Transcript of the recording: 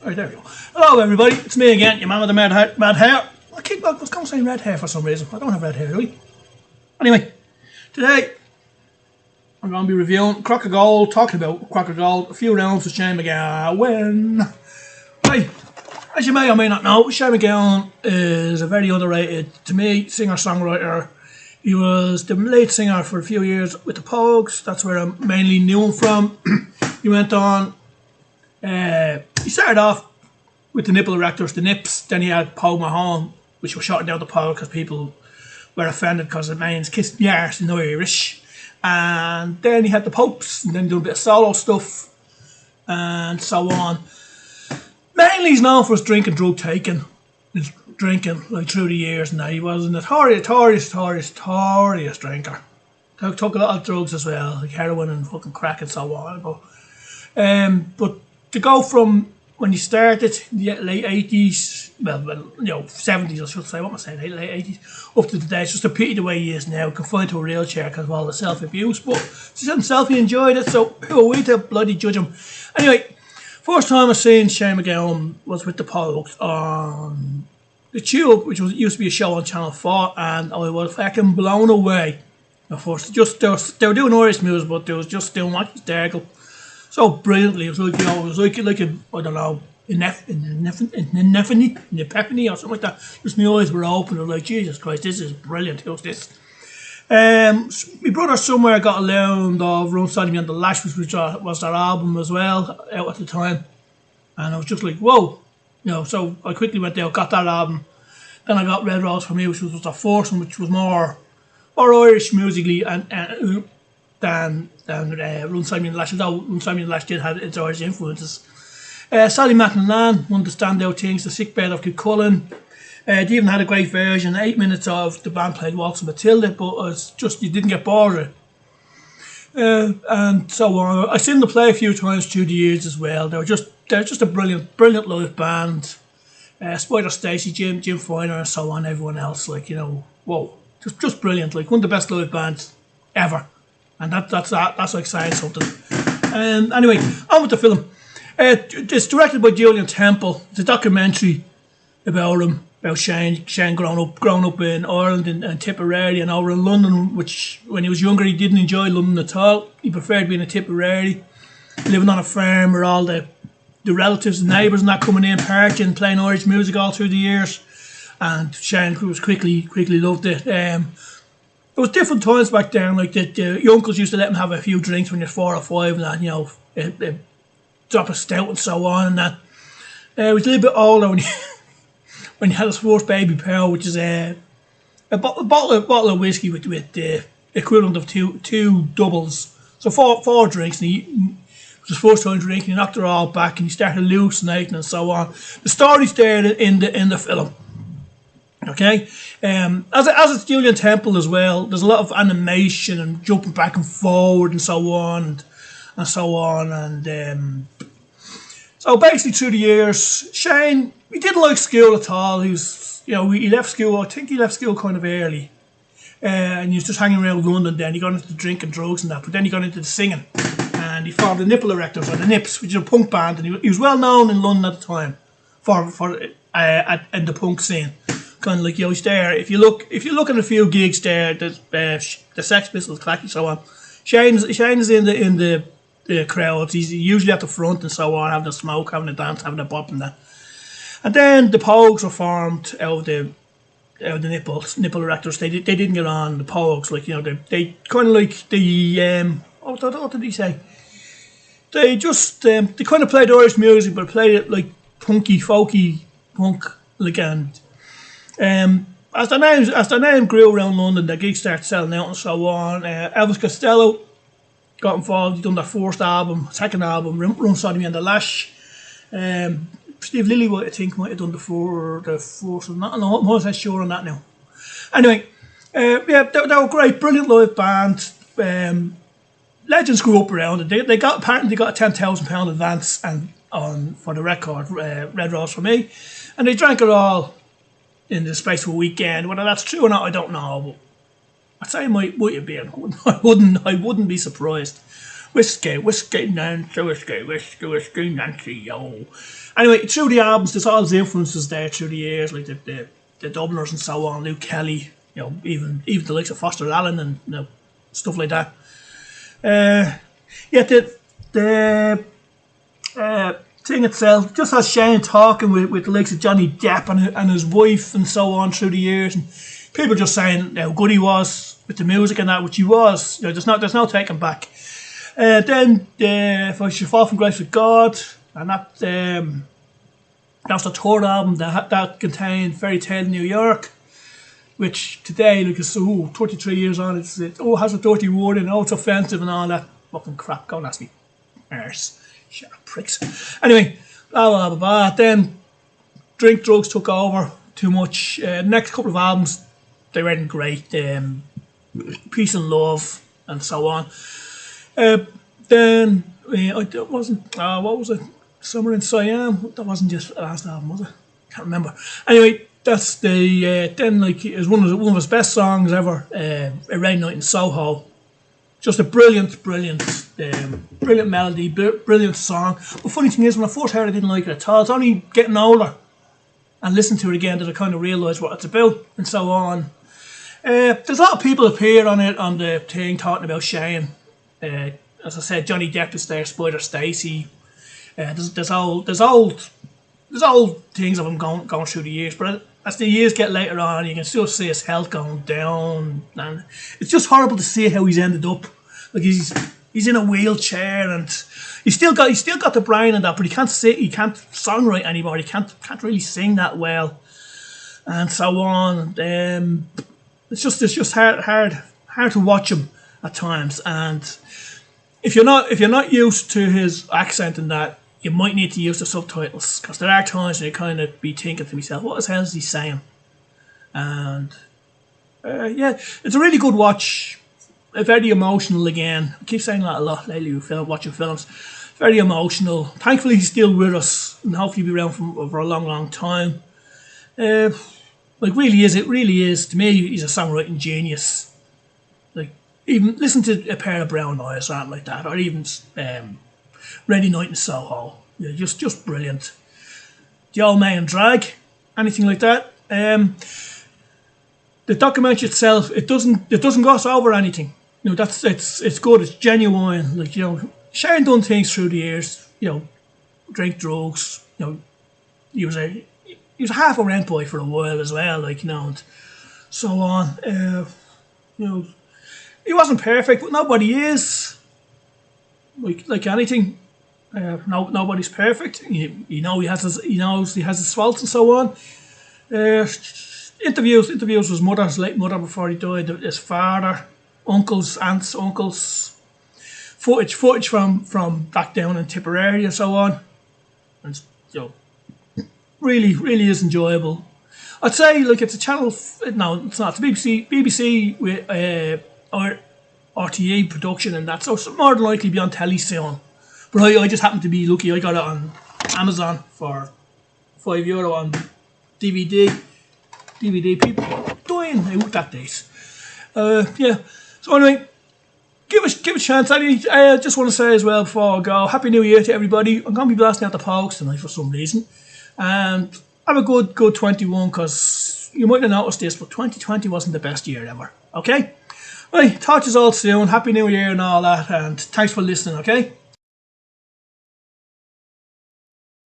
Alright, there we go. Hello everybody, it's me again, your man with the mad hair. I was going to say red hair for some reason. I don't have red hair, really. Anyway, today I'm going to be reviewing Crock of Gold, talking about Crock of Gold, a few rounds with Shane MacGowan. Right, as you may or may not know, Shane MacGowan is a very underrated, to me, singer-songwriter. He was the lead singer for a few years with the Pogues. That's where I mainly knew him from. He went on. He started off with the Nipple Erectors, the Nips. Then he had Pogue Mahone, which was shutting down the Pogue because people were offended because it means kissed the arse in Irish. And then he had the Popes, and then doing a bit of solo stuff, and so on. Mainly he's known for his drink and drug taking. His drinking, like, through the years, and that he was a notorious drinker. Took a lot of drugs as well, like heroin and fucking crack and so on. But to go from when he started in the late 80s, well, 70s I should say, what am I saying, late 80s, up to today, it's just a pity the way he is now, confined to a wheelchair because of all the self-abuse, but he said himself he enjoyed it, so who are we to bloody judge him? Anyway, first time I seen Shane MacGowan was with the Pogues on the Tube, which used to be a show on Channel 4, and I was fucking blown away. Of course, they were doing Irish music, but they was just doing like hysterical. So brilliantly, it was like, it was like a, I don't know, an epiphany or something like that. Just my eyes were open. I was like, Jesus Christ, this is brilliant. Who's this? My brother somewhere got a loan of Run Side Me on the Lash, which was their album as well, out at the time. And I was just like, whoa. So I quickly went there, got that album. Then I got Red Rose for Me, which was the first one, which was more Irish musically than Run Side Me on the Lash, although Run Side Me on the Lash did have its Irish influences. Sally McNallan, one of the standout things, The Sick Bed of Kilcullen. They even had a great version, 8 minutes of the band played Waltz and Matilda, but it's just, you didn't get bored of it. And so on. I've seen them play a few times through the years as well. They're just a brilliant live band. Spider Stacey, Jim Finer, and so on, everyone else, like, whoa, just brilliant, like one of the best live bands ever. And that's like saying something. Anyway, on with the film. It's directed by Julian. It's a documentary about him, about Shane grown up in Ireland and Tipperary and over in London, which when he was younger he didn't enjoy London at all. He preferred being in Tipperary, living on a farm with all the relatives and neighbours and that coming in, partying, playing Irish music all through the years. And Shane was quickly loved it. There was different times back then, like your uncles used to let him have a few drinks when you're 4 or 5 and that, drop a stout and so on and that. He was a little bit older when he had his first baby pearl, which is a bottle of whiskey with the equivalent of two doubles. So four drinks, and it was his first time drinking. He knocked it all back and he started hallucinating and so on. The story's there in the film. Okay, as it's Julian Temple as well, there's a lot of animation and jumping back and forward and so on and so on, and so basically through the years, Shane, he didn't like school at all. He was, he left school. I think he left school kind of early, and he was just hanging around London. Then he got into the drink and drugs and that, but then he got into the singing, and he formed the Nipple Erectors, or the Nips, which is a punk band, and he was well known in London at the time for in the punk scene. Kind of like, he's there. If you look at a few gigs there, the Sex Pistols, Clacky, so on. Shane's in the crowds. He's usually at the front and so on, having a smoke, having a dance, having a bop and that. And then the Pogues were formed out of the Nipple Erectors. They didn't get on the Pogues, like, they kind of like the what did he say? They just they kind of played Irish music, but played it like punky, folky punk, like, and as the name grew around London, the gigs started selling out and so on. Elvis Costello got involved. He done their second album, Run Side Me on the Lash. Steve Lillywhite, I think, might have done the first. I'm not that sure on that now. Anyway, they were great, brilliant live band. Legends grew up around it. They got apparently got a £10,000 advance for the record, Red Rose for Me, and they drank it all in the space of a weekend. Whether that's true or not, I don't know. But I'd say it might have been. I wouldn't be surprised. Whiskey, whiskey, Nancy, whiskey, whiskey, whiskey, Nancy, yo. Anyway, through the albums, there's all these influences there through the years, like the Dubliners and so on, Luke Kelly, even the likes of Foster Allen and stuff like that. Yeah, the thing itself, just as Shane talking with the likes of Johnny Depp and his wife and so on through the years, and people just saying how good he was with the music and that, which he was. There's no taking back. Then if I should fall from grace with God, and that was the third album that contained Fairy Tale in New York, which today, like, it's 33 years on, it has a dirty word in it, it's offensive and all that fucking crap. Go and ask me. Arse. Shut up, pricks. Anyway, blah blah blah blah. Then drink, drugs took over too much. Next couple of albums, they weren't great. Peace and Love and so on. Then it wasn't. What was it? Summer in Siam. That wasn't just the last album, was it? Can't remember. Anyway, that's the then, like, it was one of his best songs ever. A Rainy Night in Soho. Just a brilliant melody, brilliant song. The funny thing is, when I first heard it, I didn't like it at all. It's only getting older and listening to it again that I kind of realised what it's about and so on. There's a lot of people appear on the thing talking about Shane. As I said, Johnny Depp is there, Spider Stacy. There's old things of him going through the years, but as the years get later on, you can still see his health going down, and it's just horrible to see how he's ended up. Like, he's in a wheelchair, and he's still got the brain and that, but he can't songwrite anymore. He can't really sing that well, and so on. It's just hard to watch him at times, and if you're not used to his accent and that, you might need to use the subtitles, because there are times when you kind of be thinking to myself, what the hell is he saying? And yeah, it's a really good watch. Very emotional again. I keep saying that a lot lately with watching films. Very emotional. Thankfully, he's still with us, and hopefully be around for a long, long time. Like, really is. To me, he's a songwriting genius. Like, even listen to A Pair of Brown Eyes, or something like that, or even Rainy Night in Soho. Yeah, just brilliant. The Old Man in Drag, anything like that. The documentary itself, it doesn't gloss over anything. It's good. It's genuine. Like, Shane done things through the years. Drink, drugs. He was a half a rent boy for a while as well. Like, and so on. He wasn't perfect, but nobody is. Like anything. Nobody's perfect. He knows he has his faults and so on. Interviews with his late mother before he died, his father, aunts, footage from back down in Tipperary and so on. And really is enjoyable. I'd say, like, it's a channel. No, it's not. It's BBC with RTE production and that, so it's more than likely be on telly soon. But I just happened to be lucky. I got it on Amazon for €5 on DVD. People are dying out that days. Yeah. So anyway, give a chance. I just want to say as well before I go, Happy New Year to everybody. I'm going to be blasting out the Pogues tonight for some reason. And have a good 21, because you might have noticed this, but 2020 wasn't the best year ever. Okay? Right, talk to you all soon. Happy New Year and all that, and thanks for listening, okay?